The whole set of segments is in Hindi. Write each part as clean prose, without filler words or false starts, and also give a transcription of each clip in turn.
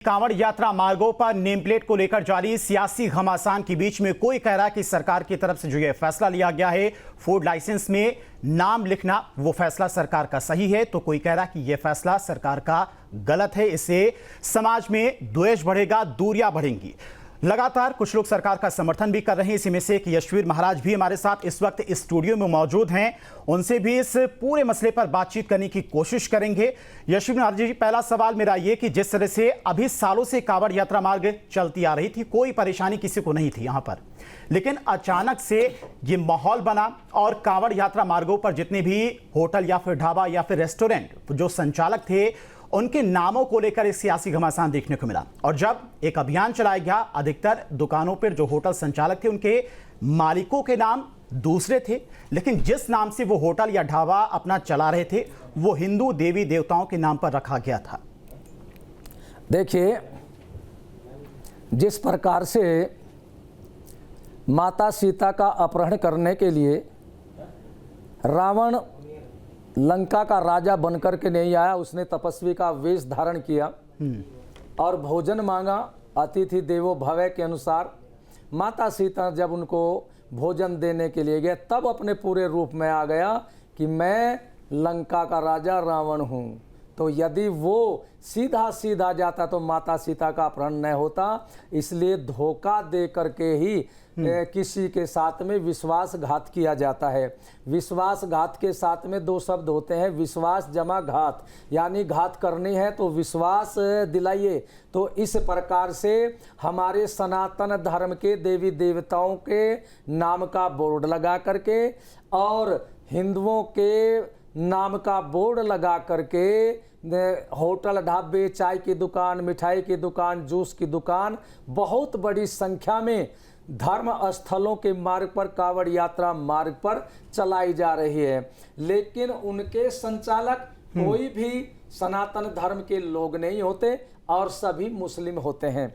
कांवड़ यात्रा मार्गों पर नेम प्लेट को लेकर जारी सियासी घमासान के बीच में कोई कह रहा है कि सरकार की तरफ से जो यह फैसला लिया गया है फूड लाइसेंस में नाम लिखना, वो फैसला सरकार का सही है, तो कोई कह रहा है कि यह फैसला सरकार का गलत है। इससे समाज में द्वेष बढ़ेगा, दूरियां बढ़ेंगी। लगातार कुछ लोग सरकार का समर्थन भी कर रहे हैं। इसी में से एक यशवीर महाराज भी हमारे साथ इस वक्त इस स्टूडियो में मौजूद हैं। उनसे भी इस पूरे मसले पर बातचीत करने की कोशिश करेंगे। यशवीर महाराज जी, पहला सवाल मेरा ये कि जिस तरह से अभी सालों से कांवड़ यात्रा मार्ग चलती आ रही थी, कोई परेशानी किसी को नहीं थी यहाँ पर, लेकिन अचानक से ये माहौल बना और कांवड़ यात्रा मार्गों पर जितने भी होटल या फिर ढाबा या फिर रेस्टोरेंट जो संचालक थे, उनके नामों को लेकर एक सियासी घमासान देखने को मिला। और जब एक अभियान चलाया गया, अधिकतर दुकानों पर जो होटल संचालक थे उनके मालिकों के नाम दूसरे थे, लेकिन जिस नाम से वो होटल या ढाबा अपना चला रहे थे वो हिंदू देवी देवताओं के नाम पर रखा गया था। देखिए, जिस प्रकार से माता सीता का अपहरण करने के लिए रावण लंका का राजा बनकर के नहीं आया, उसने तपस्वी का वेश धारण किया और भोजन मांगा। अतिथि देवो भव के अनुसार माता सीता जब उनको भोजन देने के लिए गए, तब अपने पूरे रूप में आ गया कि मैं लंका का राजा रावण हूँ। तो यदि वो सीधा सीधा जाता तो माता सीता का अपहरण न होता, इसलिए धोखा दे करके ही किसी के साथ में विश्वासघात किया जाता है। विश्वासघात के साथ में दो शब्द होते हैं, विश्वास जमा घात, यानी घात करनी है तो विश्वास दिलाइए। तो इस प्रकार से हमारे सनातन धर्म के देवी देवताओं के नाम का बोर्ड लगा करके और हिंदुओं के नाम का बोर्ड लगा करके होटल, ढाबे, चाय की दुकान, मिठाई की दुकान, जूस की दुकान बहुत बड़ी संख्या में धर्म स्थलों के मार्ग पर, कांवड़ यात्रा मार्ग पर चलाई जा रही है। लेकिन उनके संचालक कोई भी सनातन धर्म के लोग नहीं होते और सभी मुस्लिम होते हैं।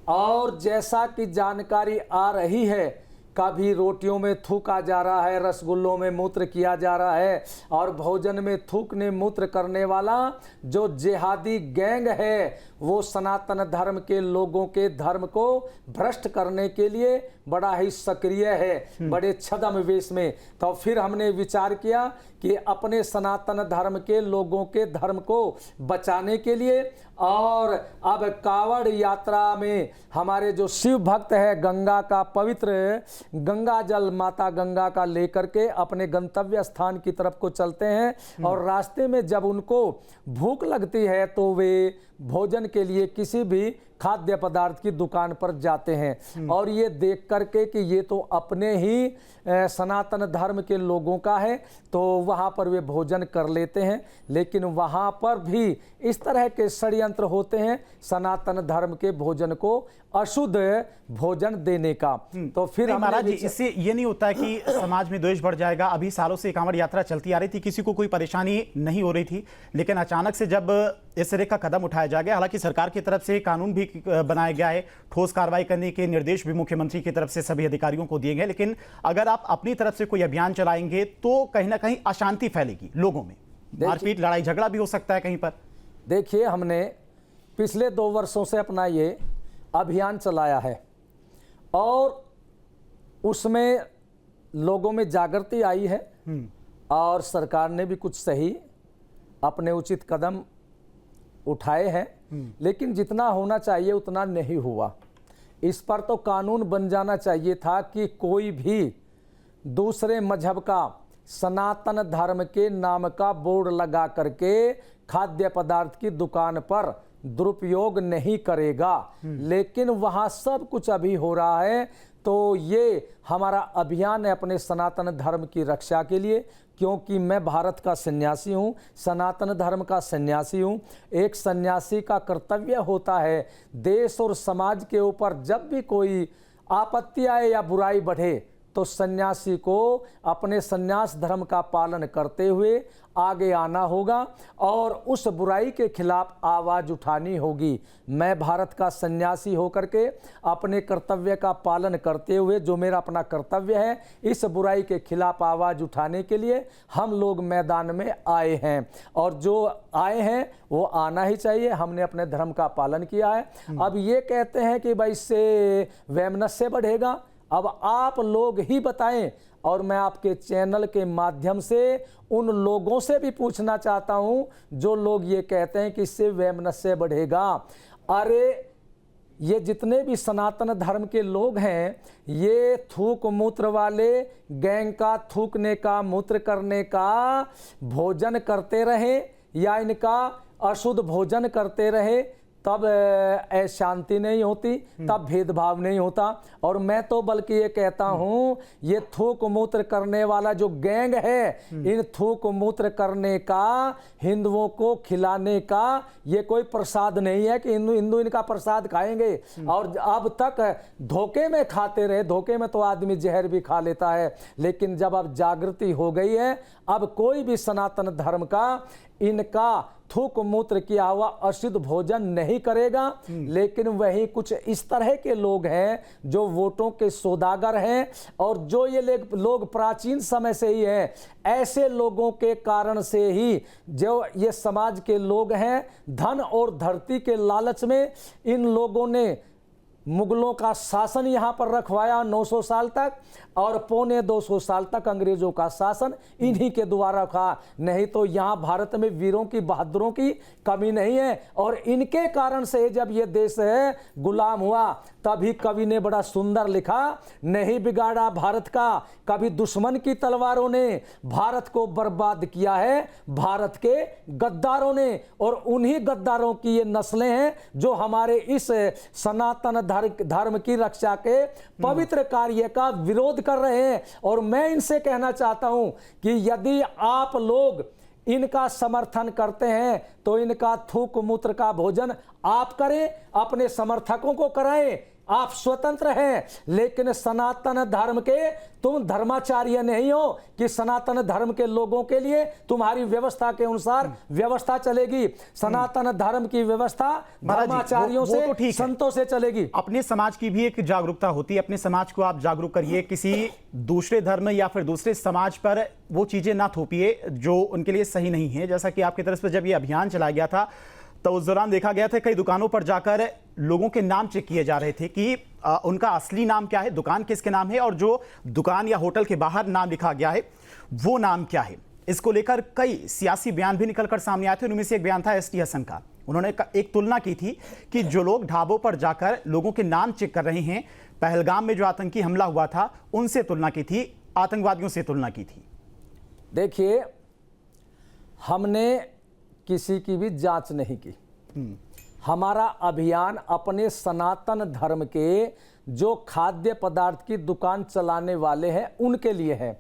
और जैसा कि जानकारी आ रही है, कभी रोटियों में थूका जा रहा है, रसगुल्लों में मूत्र किया जा रहा है, और भोजन में थूकने मूत्र करने वाला जो जिहादी गैंग है वो सनातन धर्म के लोगों के धर्म को भ्रष्ट करने के लिए बड़ा ही सक्रिय है, बड़े छद्म वेश में। तो फिर हमने विचार किया कि अपने सनातन धर्म के लोगों के धर्म को बचाने के लिए, और अब कांवड़ यात्रा में हमारे जो शिव भक्त है, गंगा का पवित्र गंगा जल माता गंगा का लेकर के अपने गंतव्य स्थान की तरफ को चलते हैं। और रास्ते में जब उनको भूख लगती है तो वे भोजन के लिए किसी भी खाद्य पदार्थ की दुकान पर जाते हैं, और ये देख करके कि ये तो अपने ही सनातन धर्म के लोगों का है, तो वहाँ पर वे भोजन कर लेते हैं। लेकिन वहाँ पर भी इस तरह के षड्यंत्र होते हैं सनातन धर्म के भोजन को अशुद्ध भोजन देने का। तो फिर महाराज जी, इससे ये नहीं होता है कि समाज में द्वेष बढ़ जाएगा? अभी सालों से कांवड़ यात्रा चलती आ रही थी, किसी को कोई परेशानी नहीं हो रही थी, लेकिन अचानक से जब इस तरह का कदम उठाया जा गया, हालांकि सरकार की तरफ से कानून भी बनाया गया है, ठोस कार्रवाई करने के निर्देश भी मुख्यमंत्री की तरफ से सभी अधिकारियों को दिए गए, लेकिन अगर आप अपनी तरफ से कोई अभियान चलाएंगे तो कहीं ना कहीं अशांति फैलेगी लोगों में, मारपीट, लड़ाई झगड़ा भी हो सकता है कहीं पर। देखिए, हमने पिछले 2 वर्षों से अपना ये अभियान चलाया है और उसमें लोगों में जागृति आई है, और सरकार ने भी कुछ सही अपने उचित कदम उठाए हैं, लेकिन जितना होना चाहिए उतना नहीं हुआ। इस पर तो कानून बन जाना चाहिए था कि कोई भी दूसरे मजहब का सनातन धर्म के नाम का बोर्ड लगा करके खाद्य पदार्थ की दुकान पर दुरुपयोग नहीं करेगा। लेकिन वहाँ सब कुछ अभी हो रहा है। तो ये हमारा अभियान है अपने सनातन धर्म की रक्षा के लिए, क्योंकि मैं भारत का सन्यासी हूँ, सनातन धर्म का सन्यासी हूँ। एक सन्यासी का कर्तव्य होता है देश और समाज के ऊपर जब भी कोई आपत्ति आए या बुराई बढ़े तो सन्यासी को अपने सन्यास धर्म का पालन करते हुए आगे आना होगा और उस बुराई के खिलाफ आवाज़ उठानी होगी। मैं भारत का सन्यासी होकर के अपने कर्तव्य का पालन करते हुए, जो मेरा अपना कर्तव्य है, इस बुराई के खिलाफ आवाज़ उठाने के लिए हम लोग मैदान में आए हैं और जो आए हैं वो आना ही चाहिए। हमने अपने धर्म का पालन किया है। अब ये कहते हैं कि भाई इससे वैमनस्य बढ़ेगा। अब आप लोग ही बताएं और मैं आपके चैनल के माध्यम से उन लोगों से भी पूछना चाहता हूं जो लोग ये कहते हैं कि इससे वैमनस्य बढ़ेगा। अरे ये जितने भी सनातन धर्म के लोग हैं, ये थूक मूत्र वाले गैंग का थूकने का मूत्र करने का भोजन करते रहे या इनका अशुद्ध भोजन करते रहे, तब शांति नहीं होती, तब भेदभाव नहीं होता। और मैं तो बल्कि ये कहता हूँ, ये थूक मूत्र करने वाला जो गैंग है, इन थूक मूत्र करने का, हिंदुओं को खिलाने का ये कोई प्रसाद नहीं है कि हिंदू इनका प्रसाद खाएंगे। और अब तक धोखे में खाते रहे। धोखे में तो आदमी जहर भी खा लेता है, लेकिन जब अब जागृति हो गई है, अब कोई भी सनातन धर्म का इनका थूक मूत्र किया हुआ अशुद्ध भोजन नहीं करेगा। लेकिन वही कुछ इस तरह के लोग हैं जो वोटों के सौदागर हैं और जो ये लोग प्राचीन समय से ही हैं। ऐसे लोगों के कारण से ही जो ये समाज के लोग हैं, धन और धरती के लालच में इन लोगों ने मुगलों का शासन यहाँ पर रखवाया 900 साल तक और 250 साल तक अंग्रेजों का शासन इन्हीं के द्वारा रखा। नहीं तो यहाँ भारत में वीरों की, बहादुरों की कमी नहीं है। और इनके कारण से जब ये देश है गुलाम हुआ, तभी कवि ने बड़ा सुंदर लिखा, नहीं बिगाड़ा भारत का कभी दुश्मन की तलवारों ने, भारत को बर्बाद किया है भारत के गद्दारों ने। और उन्हीं गद्दारों की ये नस्लें हैं जो हमारे इस सनातन धर्म की रक्षा के पवित्र कार्य का विरोध कर रहे हैं। और मैं इनसे कहना चाहता हूं कि यदि आप लोग इनका समर्थन करते हैं तो इनका थूक मूत्र का भोजन आप करें, अपने समर्थकों को कराएं। आप स्वतंत्र हैं, लेकिन सनातन धर्म के तुम धर्माचार्य नहीं हो कि सनातन धर्म के लोगों के लिए तुम्हारी व्यवस्था के अनुसार व्यवस्था चलेगी। सनातन धर्म की व्यवस्था धर्माचार्यों से, तो संतों से चलेगी। अपने समाज की भी एक जागरूकता होती है, अपने समाज को आप जागरूक करिए, किसी दूसरे धर्म या फिर दूसरे समाज पर वो चीजें ना थोपिए जो उनके लिए सही नहीं है। जैसा कि आपकी तरफ से जब ये अभियान चलाया गया था तो उस दौरान देखा गया था कई दुकानों पर जाकर लोगों के नाम चेक किए जा रहे थे कि उनका असली नाम क्या है, दुकान किसके नाम है, और जो दुकान या होटल के बाहर नाम लिखा गया है वो नाम क्या है। इसको लेकर कई सियासी बयान भी निकलकर सामने आए थे। उनमें से एक बयान था एसटी हसन का। उन्होंने एक तुलना की थी कि जो लोग ढाबों पर जाकर लोगों के नाम चेक कर रहे हैं, पहलगाम में जो आतंकी हमला हुआ था उनसे तुलना की थी, आतंकवादियों से तुलना की थी। देखिए, हमने किसी की भी जांच नहीं की। हमारा अभियान अपने सनातन धर्म के जो खाद्य पदार्थ की दुकान चलाने वाले हैं उनके लिए है।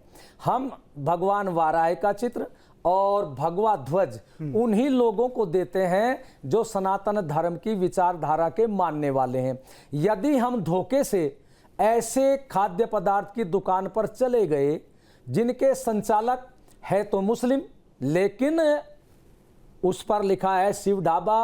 हम भगवान वाराय का चित्र और भगवा ध्वज उन्हीं लोगों को देते हैं जो सनातन धर्म की विचारधारा के मानने वाले हैं। यदि हम धोखे से ऐसे खाद्य पदार्थ की दुकान पर चले गए जिनके संचालक है तो मुस्लिम, लेकिन उस पर लिखा है शिव ढाबा,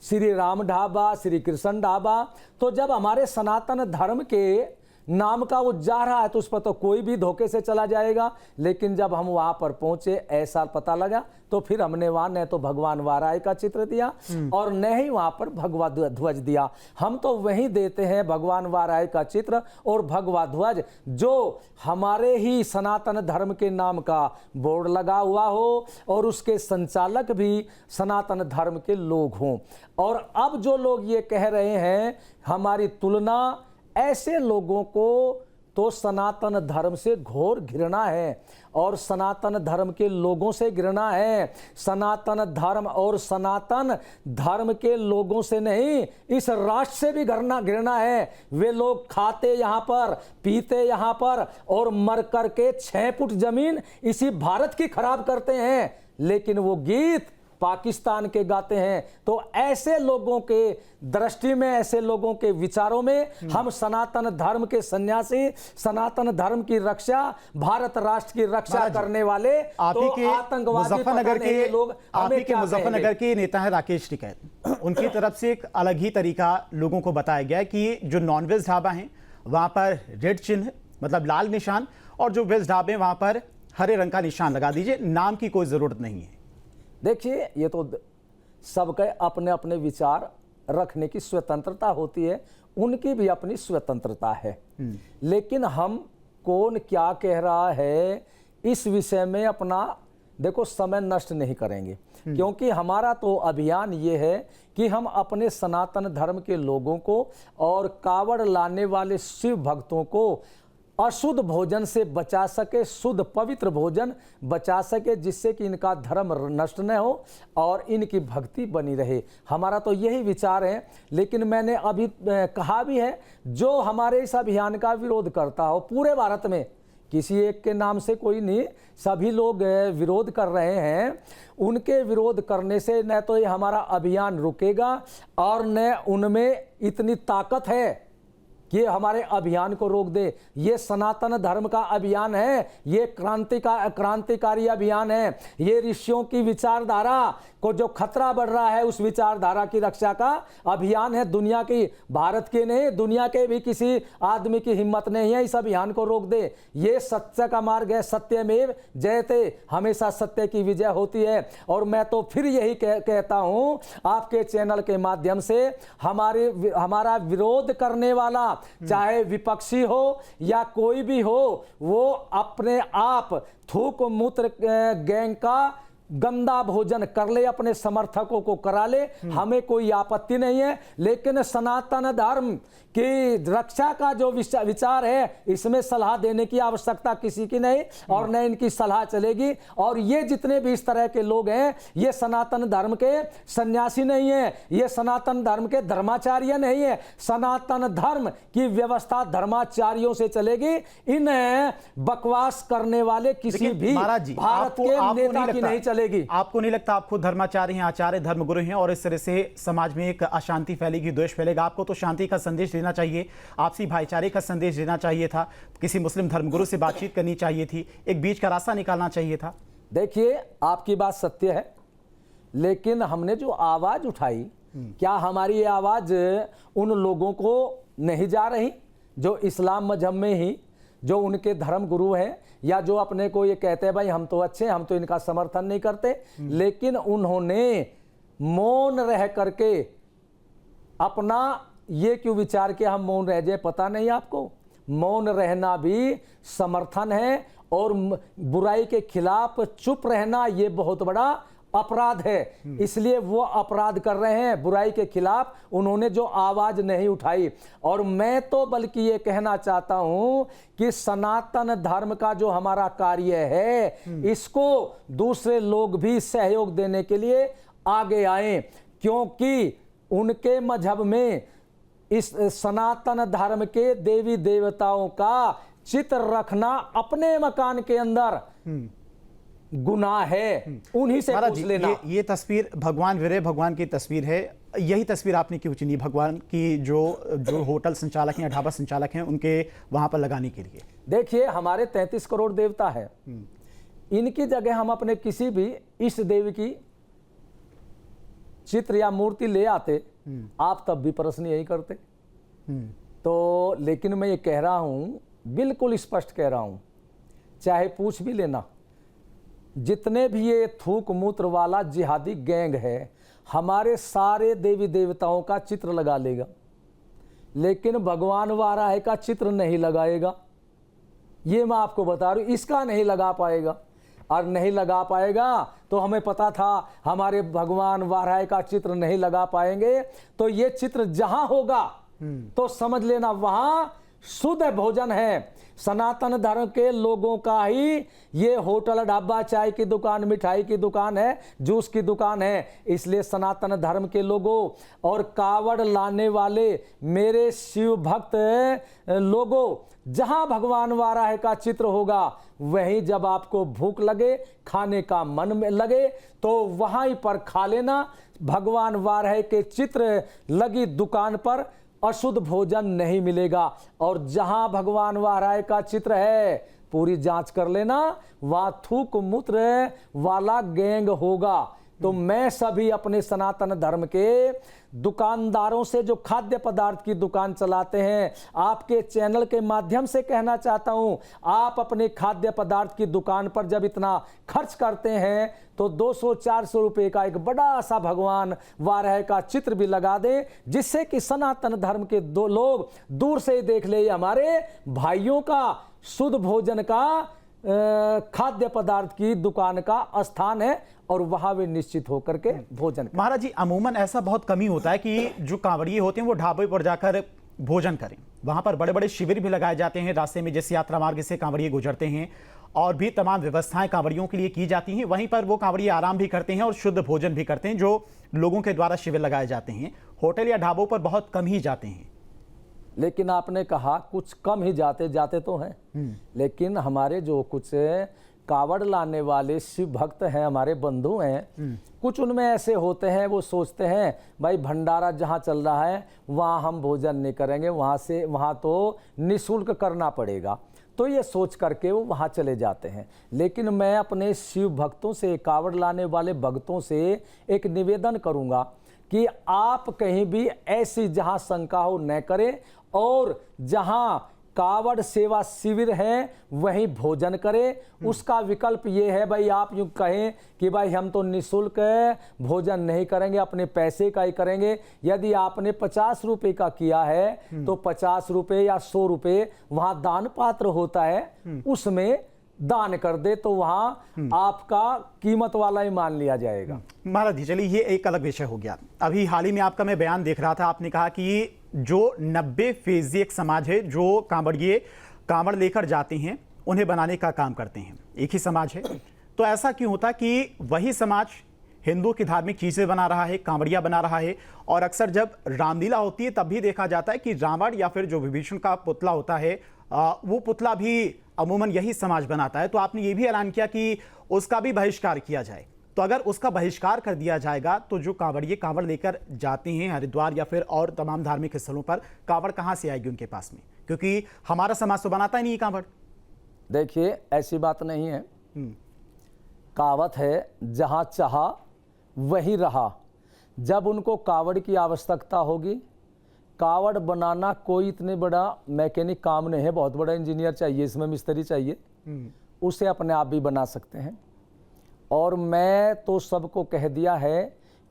श्री राम ढाबा, श्री कृष्ण ढाबा, तो जब हमारे सनातन धर्म के नाम का वो जा रहा है तो उस पर तो कोई भी धोखे से चला जाएगा। लेकिन जब हम वहां पर पहुंचे, ऐसा पता लगा, तो फिर हमने वहां न तो भगवान वाराय का चित्र दिया और न ही वहां पर भगवा ध्वज दिया। हम तो वही देते हैं भगवान वाराय का चित्र और भगवा ध्वज जो हमारे ही सनातन धर्म के नाम का बोर्ड लगा हुआ हो और उसके संचालक भी सनातन धर्म के लोग हों। और अब जो लोग ये कह रहे हैं हमारी तुलना, ऐसे लोगों को तो सनातन धर्म से घोर घृणा है और सनातन धर्म के लोगों से घृणा है। सनातन धर्म और सनातन धर्म के लोगों से नहीं, इस राष्ट्र से भी घृणा है। वे लोग खाते यहाँ पर, पीते यहाँ पर और मर करके 6 फुट जमीन इसी भारत की खराब करते हैं। लेकिन वो गीत पाकिस्तान के गाते हैं। तो ऐसे लोगों के दृष्टि में, ऐसे लोगों के विचारों में हम सनातन धर्म के सन्यासी, सनातन धर्म की रक्षा, भारत राष्ट्र की रक्षा करने वाले आप ही के मुजफ्फरनगर के लोग, आप ही के मुजफ्फरनगर के नेता हैं राकेश टिकैत, उनकी तरफ से एक अलग ही तरीका लोगों को बताया गया कि जो नॉनवेज ढाबा हैं वहां पर रेड चिन्ह मतलब लाल निशान, और जो वेज ढाबे वहां पर हरे रंग का निशान लगा दीजिए, नाम की कोई जरूरत नहीं है। देखिए, ये तो सबके अपने अपने विचार रखने की स्वतंत्रता होती है, उनकी भी अपनी स्वतंत्रता है, लेकिन हम कौन क्या कह रहा है इस विषय में अपना देखो समय नष्ट नहीं करेंगे, क्योंकि हमारा तो अभियान ये है कि हम अपने सनातन धर्म के लोगों को और कावड़ लाने वाले शिव भक्तों को अशुद्ध भोजन से बचा सके, शुद्ध पवित्र भोजन बचा सके, जिससे कि इनका धर्म नष्ट न हो और इनकी भक्ति बनी रहे। हमारा तो यही विचार है। लेकिन मैंने अभी कहा भी है, जो हमारे इस अभियान का विरोध करता हो पूरे भारत में, किसी एक के नाम से कोई नहीं, सभी लोग विरोध कर रहे हैं, उनके विरोध करने से न तो ये हमारा अभियान रुकेगा और न उनमें इतनी ताकत है कि हमारे अभियान को रोक दे। ये सनातन धर्म का अभियान है, ये क्रांतिकारी अभियान है, ये ऋषियों की विचारधारा को जो खतरा बढ़ रहा है उस विचारधारा की रक्षा का अभियान है। दुनिया की, भारत के नहीं, दुनिया के भी किसी आदमी की हिम्मत नहीं है इस अभियान को रोक दे। ये सत्य का मार्ग है, सत्यमेव जयते, हमेशा सत्य की विजय होती है। और मैं तो फिर यही कहता हूं आपके चैनल के माध्यम से, हमारा विरोध करने वाला चाहे विपक्षी हो या कोई भी हो, वो अपने आप थूक मूत्र गैंग का गंदा भोजन कर ले, अपने समर्थकों को करा ले, हमें कोई आपत्ति नहीं है। लेकिन सनातन धर्म की रक्षा का जो विचार है, इसमें सलाह देने की आवश्यकता किसी की नहीं और न इनकी सलाह चलेगी। और ये जितने भी इस तरह के लोग हैं, ये सनातन धर्म के सन्यासी नहीं है, ये सनातन धर्म के धर्माचार्य नहीं है। सनातन धर्म की व्यवस्था धर्माचार्यों से चलेगी, इन बकवास करने वाले किसी भी भारत के नेता की नहीं चलेगी। आपको नहीं लगता आप खुद धर्माचार्य हैं, आचार्य, धर्मगुरु हैं, और इस तरह से समाज में एक अशांति फैलेगी, द्वेष फैलेगा? आपको तो शांति का संदेश देना चाहिए, आपसी भाईचारे का संदेश देना चाहिए था, किसी मुस्लिम धर्मगुरु से बातचीत करनी चाहिए थी, एक बीच का रास्ता निकालना चाहिए था। देखिए, आपकी बात सत्य है, लेकिन हमने जो आवाज उठाई, क्या हमारी ये आवाज उन लोगों को नहीं जा रही जो इस्लाम मजहब में ही, जो उनके धर्म गुरु हैं, या जो अपने को ये कहते हैं भाई हम तो अच्छे, हम तो इनका समर्थन नहीं करते, लेकिन उन्होंने मौन रह करके अपना ये क्यों विचार किया हम मौन रह जाए? पता नहीं आपको, मौन रहना भी समर्थन है, और बुराई के खिलाफ चुप रहना ये बहुत बड़ा अपराध है। इसलिए वो अपराध कर रहे हैं, बुराई के खिलाफ उन्होंने जो आवाज नहीं उठाई। और मैं तो बल्कि ये कहना चाहता हूं कि सनातन धर्म का जो हमारा कार्य है, इसको दूसरे लोग भी सहयोग देने के लिए आगे आए, क्योंकि उनके मजहब में इस सनातन धर्म के देवी देवताओं का चित्र रखना अपने मकान के अंदर गुनाह है, उन्हीं से पूछ लेना। ये तस्वीर भगवान वीरे भगवान की तस्वीर है, यही तस्वीर आपने क्यों चुनी भगवान की, जो होटल संचालक हैं, ढाबा संचालक हैं, उनके वहां पर लगाने के लिए? देखिए, हमारे 33 करोड़ देवता है, इनकी जगह हम अपने किसी भी इष्ट देवी की चित्र या मूर्ति ले आते, आप तब भी प्रश्न यही करते। तो लेकिन मैं ये कह रहा हूं, बिल्कुल स्पष्ट कह रहा हूं, चाहे पूछ भी लेना, जितने भी ये थूक मूत्र वाला जिहादी गैंग है, हमारे सारे देवी देवताओं का चित्र लगा लेगा, लेकिन भगवान वाराह का चित्र नहीं लगाएगा। ये मैं आपको बता रहा हूं, इसका नहीं लगा पाएगा। और नहीं लगा पाएगा तो हमें पता था हमारे भगवान वाराह का चित्र नहीं लगा पाएंगे, तो ये चित्र जहां होगा तो समझ लेना वहां शुद्ध भोजन है। सनातन धर्म के लोगों का ही ये होटल, ढाबा, चाय की दुकान, मिठाई की दुकान है, जूस की दुकान है। इसलिए सनातन धर्म के लोगों और कावड़ लाने वाले मेरे शिव भक्त लोगों, जहां भगवान वाराह का चित्र होगा, वहीं जब आपको भूख लगे, खाने का मन में लगे, तो वहीं पर खा लेना। भगवान वाराह के चित्र लगी दुकान पर अशुद्ध भोजन नहीं मिलेगा। और जहां भगवान वाराह का चित्र है, पूरी जांच कर लेना, वहां थूक मूत्र वाला गैंग होगा। तो मैं सभी अपने सनातन धर्म के दुकानदारों से, जो खाद्य पदार्थ की दुकान चलाते हैं, आपके चैनल के माध्यम से कहना चाहता हूं, आप अपने खाद्य पदार्थ की दुकान पर जब इतना खर्च करते हैं, तो 200-400 रुपए का एक बड़ा सा भगवान वाराह का चित्र भी लगा दें, जिससे कि सनातन धर्म के दो लोग दूर से ही देख ले, हमारे भाइयों का शुद्ध भोजन का खाद्य पदार्थ की दुकान का स्थान है, और वहां वे निश्चित होकर के भोजन करें। महाराज जी, अमूमन ऐसा बहुत कम ही होता है कि जो कांवड़िए होते हैं वो ढाबे पर जाकर भोजन करें। वहां पर बड़े बड़े शिविर भी लगाए जाते हैं, रास्ते में जिस यात्रा मार्ग से कांवड़िए गुजरते हैं, और भी तमाम व्यवस्थाएं कांवड़ियों के लिए की जाती हैं। वहीं पर वो कांवड़िए आराम भी करते हैं और शुद्ध भोजन भी करते हैं, जो लोगों के द्वारा शिविर लगाए जाते हैं। होटल या ढाबों पर बहुत कम ही जाते हैं। लेकिन आपने कहा कुछ कम ही जाते तो हैं, लेकिन हमारे जो कुछ कावड़ लाने वाले शिव भक्त हैं, हमारे बंधु हैं, कुछ उनमें ऐसे होते हैं, वो सोचते हैं भाई भंडारा जहाँ चल रहा है वहाँ हम भोजन नहीं करेंगे, वहाँ तो निःशुल्क करना पड़ेगा, तो ये सोच करके वो वहाँ चले जाते हैं। लेकिन मैं अपने शिव भक्तों से, कावड़ लाने वाले भक्तों से एक निवेदन करूँगा कि आप कहीं भी ऐसी जहाँ शंका हो न करें, और जहाँ कावड़ सेवा शिविर है वहीं भोजन करें। उसका विकल्प ये है भाई, आप यूँ कहें कि भाई हम तो निःशुल्क भोजन नहीं करेंगे, अपने पैसे का ही करेंगे। यदि आपने 50 रुपए का किया है तो 50 रुपए या 100 रुपए वहाँ दान पात्र होता है, उसमें दान कर दे, तो वहां आपका कीमत वाला ही मान लिया जाएगा। महाराज जी, चलिए ये एक अलग विषय हो गया। अभी हाल ही में आपका मैं बयान देख रहा था, आपने कहा कि जो 90 एक समाज है, जो कांवड़िए कांवड़ लेकर जाते हैं, उन्हें बनाने का काम करते हैं, एक ही समाज है। तो ऐसा क्यों होता कि वही समाज हिंदू की धार्मिक चीजें बना रहा है, कांवड़िया बना रहा है, और अक्सर जब रामलीला होती है तब भी देखा जाता है कि रावण या फिर जो विभीषण का पुतला होता है, वो पुतला भी अमूमन यही समाज बनाता है। तो आपने ये भी ऐलान किया कि उसका भी बहिष्कार किया जाए। तो अगर उसका बहिष्कार कर दिया जाएगा तो जो कांवड़िए कांवड़ लेकर जाते हैं हरिद्वार या फिर और तमाम धार्मिक स्थलों पर, कांवड़ कहां से आएगी उनके पास में? क्योंकि हमारा समाज तो बनाता ही नहीं कांवड़। देखिए, ऐसी बात नहीं है, कहावत है जहां चाहा वही रहा। जब उनको कावड़ की आवश्यकता होगी, कावड़ बनाना कोई इतने बड़ा मैकेनिक काम नहीं है, बहुत बड़ा इंजीनियर चाहिए, इसमें मिस्त्री चाहिए, उसे अपने आप भी बना सकते हैं। और मैं तो सबको कह दिया है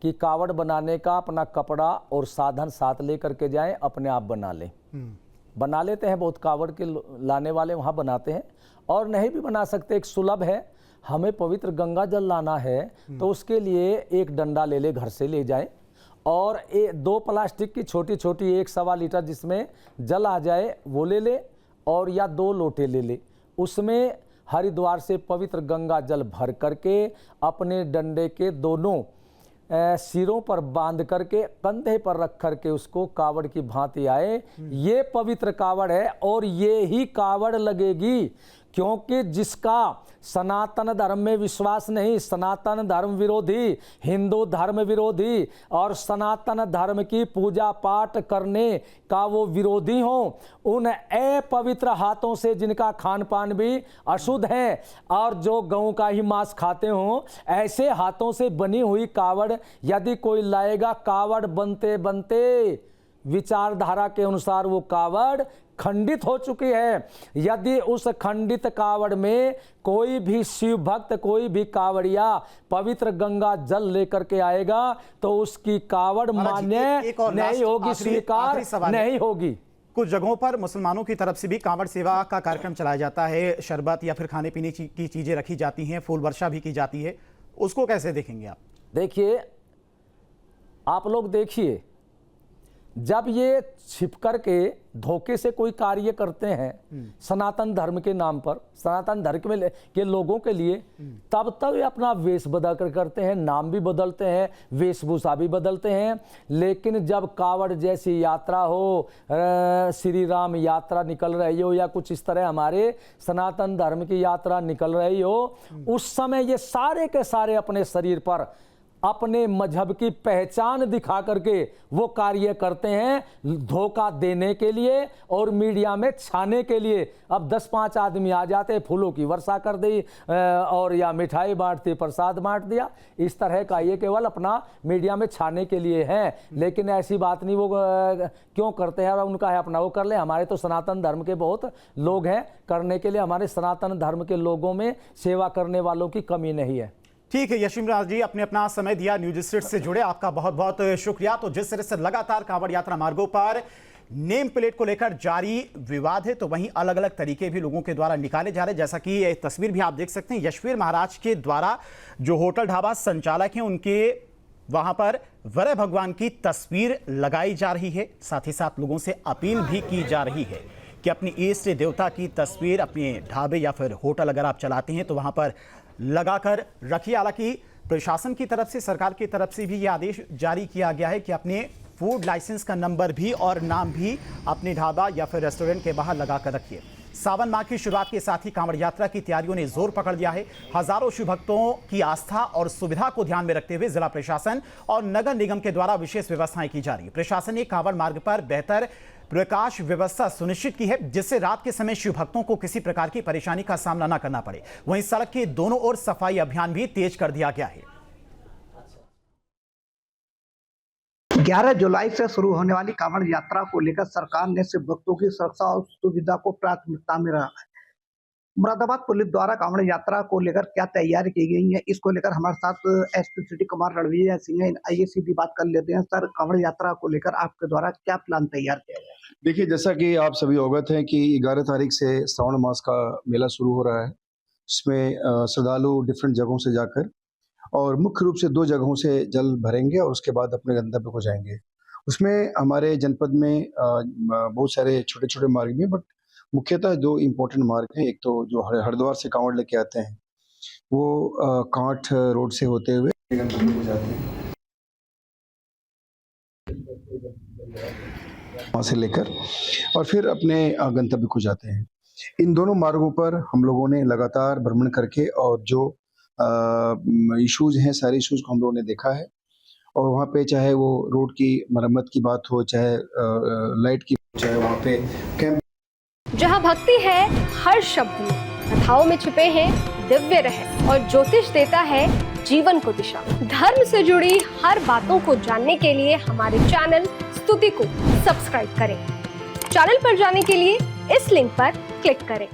कि कावड़ बनाने का अपना कपड़ा और साधन साथ लेकर के जाएं, अपने आप बना लें। बना लेते हैं बहुत कावड़ के लाने वाले, वहाँ बनाते हैं। और नहीं भी बना सकते, एक सुलभ है, हमें पवित्र गंगा जल लाना है तो उसके लिए एक डंडा ले ले, घर से ले जाएं, और 2 प्लास्टिक की छोटी छोटी 1-1.25 लीटर जिसमें जल आ जाए वो ले ले, और या 2 लोटे ले ले, उसमें हरिद्वार से पवित्र गंगा जल भर करके अपने डंडे के दोनों सिरों पर बांध करके कंधे पर रख करके उसको कावड़ की भांति आए। ये पवित्र कावड़ है और ये ही कावड़ लगेगी, क्योंकि जिसका सनातन धर्म में विश्वास नहीं, सनातन धर्म विरोधी, हिंदू धर्म विरोधी और सनातन धर्म की पूजा पाठ करने का वो विरोधी हो, उन अपवित्र हाथों से जिनका खान पान भी अशुद्ध है और जो गऊ का ही मांस खाते हो, ऐसे हाथों से बनी हुई कावड़ यदि कोई लाएगा, कावड़ बनते बनते विचारधारा के अनुसार वो कावड़ खंडित हो चुकी है। यदि उस खंडित कावड़ में कोई भी शिव भक्त, कोई भी कावड़िया पवित्र गंगा जल लेकर के आएगा तो उसकी कावड़ मान्य नहीं होगी, स्वीकार नहीं होगी। कुछ जगहों पर मुसलमानों की तरफ से भी कांवड़ सेवा का कार्यक्रम चलाया जाता है, शरबत या फिर खाने पीने की चीजें रखी जाती हैं, फूल वर्षा भी की जाती है, उसको कैसे देखेंगे आप? देखिए, आप लोग देखिए, जब ये छिप करके धोखे से कोई कार्य करते हैं सनातन धर्म के नाम पर, सनातन धर्म के लोगों के लिए, तब ये अपना वेश बदल कर करते हैं, नाम भी बदलते हैं, वेशभूषा भी बदलते हैं। लेकिन जब कावड़ जैसी यात्रा हो, श्री राम यात्रा निकल रही हो या कुछ इस तरह हमारे सनातन धर्म की यात्रा निकल रही हो, उस समय ये सारे के सारे अपने शरीर पर अपने मजहब की पहचान दिखा करके वो कार्य करते हैं, धोखा देने के लिए और मीडिया में छाने के लिए। अब 10-5 आदमी आ जाते, फूलों की वर्षा कर दी और या मिठाई बांटती, प्रसाद बांट दिया, इस तरह का ये केवल अपना मीडिया में छाने के लिए है। लेकिन ऐसी बात नहीं, वो क्यों करते हैं, और उनका है अपना, वो कर ले। हमारे तो सनातन धर्म के बहुत लोग हैं करने के लिए, हमारे सनातन धर्म के लोगों में सेवा करने वालों की कमी नहीं है। ठीक है यशविंद्र जी, अपने अपना समय दिया, न्यूज स्ट्रीट से जुड़े, आपका बहुत बहुत शुक्रिया। तो जिस तरह से लगातार कांवड़ यात्रा मार्गों पर नेम प्लेट को लेकर जारी विवाद है, तो वहीं अलग अलग तरीके भी लोगों के द्वारा निकाले जा रहे हैं। जैसा कि ये तस्वीर भी आप देख सकते हैं, यशवीर महाराज के द्वारा जो होटल ढाबा संचालक हैं उनके वहां पर वरय भगवान की तस्वीर लगाई जा रही है। साथ ही साथ लोगों से अपील भी की जा रही है कि अपनी इष्ट देवता की तस्वीर अपने ढाबे या फिर होटल अगर आप चलाते हैं तो वहां पर लगाकर रखिए। हालांकि प्रशासन की तरफ से, सरकार की तरफ से भी यह आदेश जारी किया गया है कि अपने फूड लाइसेंस का नंबर भी और नाम भी अपने ढाबा या फिर रेस्टोरेंट के बाहर लगाकर रखिए। सावन माह की शुरुआत के साथ ही कांवड़ यात्रा की तैयारियों ने जोर पकड़ लिया है। हजारों शिव भक्तों की आस्था और सुविधा को ध्यान में रखते हुए जिला प्रशासन और नगर निगम के द्वारा विशेष व्यवस्थाएं की जा रही है। प्रशासन ने कांवड़ मार्ग पर बेहतर प्रकाश व्यवस्था सुनिश्चित की है, जिससे रात के समय शिव भक्तों को किसी प्रकार की परेशानी का सामना न करना पड़े। वहीं सड़क के दोनों ओर सफाई अभियान भी तेज कर दिया गया है। 11 जुलाई से शुरू होने वाली कांवड़ यात्रा को लेकर सरकार ने शिव भक्तों की सुरक्षा और सुविधा को प्राथमिकता में रखा है। मुरादाबाद पुलिस द्वारा कांवड़ यात्रा को लेकर क्या तैयारी की गई है, इसको लेकर हमारे साथ एसपी सिटी कुमार रणवीर सिंह है। आइए सीधी बात कर लेते हैं। सर, कांवड़ यात्रा को लेकर आपके द्वारा क्या प्लान तैयार किया गया है? देखिए, जैसा कि आप सभी अवगत हैं कि 11 तारीख से श्रावण मास का मेला शुरू हो रहा है। इसमें श्रद्धालु डिफरेंट जगहों से जाकर और मुख्य रूप से 2 जगहों से जल भरेंगे और उसके बाद अपने गंतव्य को जाएंगे। उसमें हमारे जनपद में बहुत सारे छोटे छोटे मार्ग भी, बट मुख्यतः 2 इम्पोर्टेंट मार्ग हैं। एक तो जो हरिद्वार से कांवड़ लेके आते हैं वो कांठ रोड से होते हुए गंतव्य को जाते हैं, वहाँ से लेकर और फिर अपने गंतव्य को जाते हैं। इन दोनों मार्गों पर हम लोगों ने लगातार भ्रमण करके और जो इश्यूज हैं, सारे इश्यूज को हम लोगों ने देखा है। और वहाँ पे चाहे वो रोड की मरम्मत की बात हो, चाहे लाइट की, चाहे वहाँ पे कैंप। जहाँ भक्ति है हर शब्द में, कथाओं में छुपे हैं दिव्य रहस्य और ज्योतिष देता है जीवन को दिशा। धर्म से जुड़ी हर बातों को जानने के लिए हमारे चैनल स्तुति को सब्सक्राइब करें। चैनल पर जाने के लिए इस लिंक पर क्लिक करें।